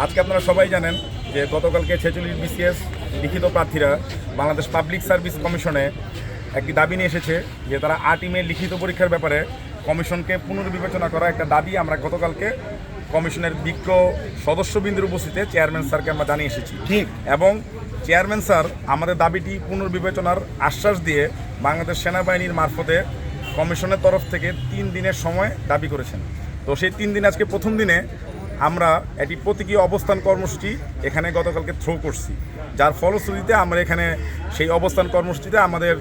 আজকে আপনারা সবাই জানেন যে গতকালকে 46 বিসিএস লিখিত প্রার্থীরা বাংলাদেশ পাবলিক সার্ভিস কমিশনে একটি দাবি নিয়ে এসেছে যে তারা 8 মে লিখিত পরীক্ষার ব্যাপারে কমিশনকে পুনর্বিবেচনা করা একটা দাবি আমরা গতকালকে কমিশনের বিজ্ঞ সদস্যবৃন্দের উপস্থিতিতে চেয়ারম্যান স্যারকে আমরা জানিয়ে এসেছি। ঠিক, এবং চেয়ারম্যান স্যার আমাদের দাবিটি পুনর্বিবেচনার আশ্বাস দিয়ে বাংলাদেশ সেনাবাহিনীর মারফতে কমিশনের তরফ থেকে 3 দিনের সময় দাবি করেছেন। তো সেই 3 দিন আজকে প্রথম দিনে আমরা একটি প্রতীকী অবস্থান কর্মসূচি এখানে গতকালকে থ্রো করছি, যার ফলশ্রুতিতে আমরা এখানে সেই অবস্থান কর্মসূচিতে আমাদের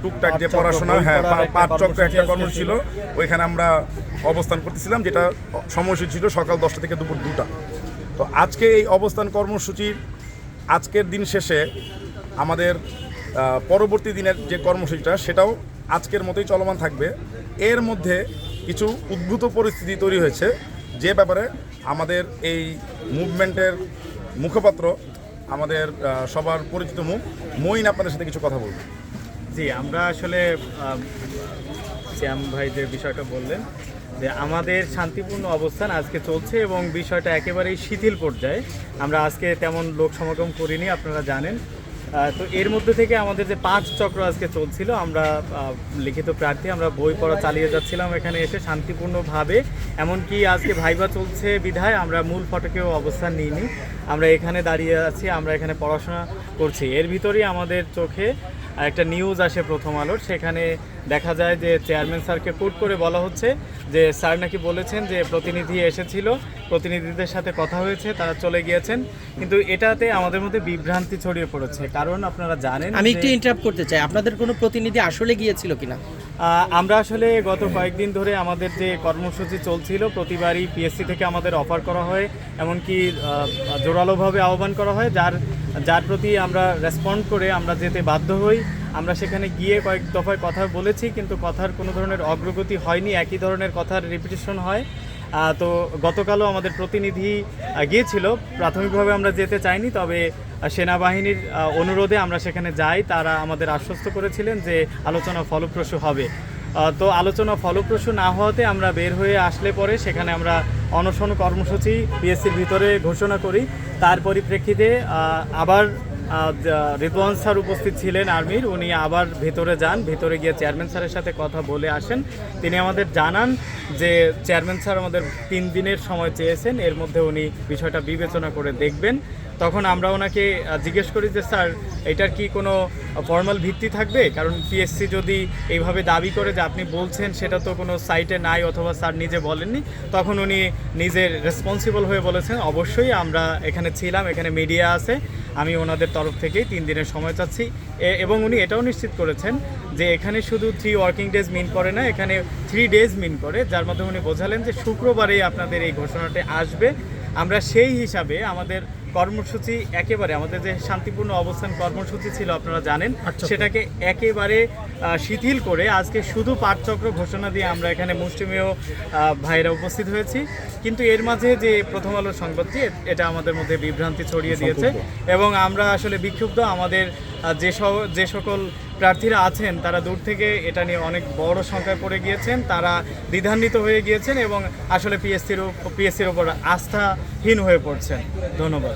টুকটাক যে পড়াশোনা পাঁচ চক্র একটা কর্মসূচি ছিল, ওইখানে আমরা অবস্থান করতেছিলাম, যেটা সময়সূচি ছিল সকাল 10টা থেকে দুপুর 2টা। তো আজকে এই অবস্থান কর্মসূচির আজকের দিন শেষে আমাদের পরবর্তী দিনের যে কর্মসূচিটা সেটাও আজকের মতোই চলমান থাকবে। এর মধ্যে কিছু উদ্ভূত পরিস্থিতি তৈরি হয়েছে, যে ব্যাপারে আমাদের এই মুভমেন্টের মুখপাত্র আমাদের সবার পরিচিত মুখ মঈন আপনাদের সাথে কিছু কথা বলবো। জি, আমরা আসলে শ্যাম ভাই যে বিষয়টা বললেন যে আমাদের শান্তিপূর্ণ অবস্থান আজকে চলছে এবং বিষয়টা একেবারেই শিথিল পর্যায়ে। আমরা আজকে তেমন লোক সমাগম করিনি, আপনারা জানেন। তো এর মধ্যে থেকে আমাদের যে 5 চক্র আজকে চলছিল, আমরা লিখিত প্রার্থী আমরা বই পড়া চালিয়ে যাচ্ছিলাম এখানে এসে শান্তিপূর্ণভাবে। এমনকি আজকে ভাইবা চলছে বিধায় আমরা মূল ফটকেও অবস্থান নিইনি, আমরা এখানে দাঁড়িয়ে আছি, আমরা এখানে পড়াশোনা করছি। এর ভিতরেই আমাদের চোখে একটা নিউজ আসে প্রথম আলোর, সেখানে দেখা যায় যে চেয়ারম্যান স্যারকে কোট করে বলা হচ্ছে যে স্যার নাকি বলেছেন যে প্রতিনিধি এসেছিল, প্রতিনিধিদের সাথে কথা হয়েছে, তারা চলে গিয়েছেন। কিন্তু এটাতে আমাদের মধ্যে বিভ্রান্তি ছড়িয়ে পড়েছে, কারণ আপনারা জানেন। আমি একটু ইন্টারাপ্ট করতে চাই, আপনাদের কোনো প্রতিনিধি আসলে গিয়েছিল কিনা? আমরা আসলে গত কয়েকদিন ধরে আমাদের যে কর্মসূচি চলছিল, প্রতিবারই পিএসসি থেকে আমাদের অফার করা হয়, এমনকি জোরালোভাবে আহ্বান করা হয়, যার প্রতি আমরা রেসপন্ড করে আমরা যেতে বাধ্য হই। আমরা সেখানে গিয়ে কয়েক দফায় কথা বলেছি, কিন্তু কথার কোনো ধরনের অগ্রগতি হয়নি, একই ধরনের কথার রিপিটিশন হয়। তো গতকালও আমাদের প্রতিনিধি গিয়েছিল, প্রাথমিকভাবে আমরা যেতে চাইনি, তবে সেনাবাহিনীর অনুরোধে আমরা সেখানে যাই। তারা আমাদের আশ্বস্ত করেছিলেন যে আলোচনা ফলপ্রসূ হবে। তো আলোচনা ফলপ্রসূ না হওয়াতে আমরা বের হয়ে আসলে পরে সেখানে আমরা অনশন কর্মসূচি পিএসসির ভিতরে ঘোষণা করি। তার পরিপ্রেক্ষিতে আবার রিদওয়ান স্যার উপস্থিত ছিলেন আর্মির, উনি আবার ভেতরে যান, ভেতরে গিয়ে চেয়ারম্যান স্যারের সাথে কথা বলে আসেন। তিনি আমাদের জানান যে চেয়ারম্যান স্যার আমাদের 3 দিনের সময় চেয়েছেন, এর মধ্যে উনি বিষয়টা বিবেচনা করে দেখবেন। তখন আমরা ওনাকে জিজ্ঞেস করি যে স্যার, এটার কি কোনো ফর্মাল ভিত্তি থাকবে? কারণ পিএসসি যদি এইভাবে দাবি করে যে আপনি বলছেন, সেটা তো কোনো সাইটে নাই অথবা স্যার নিজে বলেননি। তখন উনি নিজের রেসপন্সিবল হয়ে বলেছেন অবশ্যই আমরা এখানে ছিলাম, এখানে মিডিয়া আছে, আমি ওনাদের তরফ থেকেই 3 দিনের সময় চাচ্ছি। এবং উনি এটাও নিশ্চিত করেছেন যে এখানে শুধু 3 ওয়ার্কিং ডেজ মিন করে না, এখানে 3 ডেজ মিন করে, যার মাধ্যমে উনি বোঝালেন যে শুক্রবারেই আপনাদের এই ঘোষণাটি আসবে। আমরা সেই হিসাবে আমাদের কর্মসূচি একেবারে, আমাদের যে শান্তিপূর্ণ অবস্থান কর্মসূচি ছিল আপনারা জানেন, সেটাকে একেবারে শিথিল করে আজকে শুধু 5 চক্র ঘোষণা দিয়ে আমরা এখানে মুষ্টিমেয় ভাইরা উপস্থিত হয়েছি। কিন্তু এর মাঝে যে প্রথম আলোর সংবাদটি, এটা আমাদের মধ্যে বিভ্রান্তি ছড়িয়ে দিয়েছে এবং আমরা আসলে বিক্ষুব্ধ। আমাদের যে সকল প্রার্থীরা আছেন তারা দূর থেকে এটা নিয়ে অনেক বড় সংখ্যায় পড়ে গিয়েছেন, তারা দ্বিধান্বিত হয়ে গিয়েছেন এবং আসলে পিএসসির ওপর আস্থাহীন হয়ে পড়ছেন। ধন্যবাদ।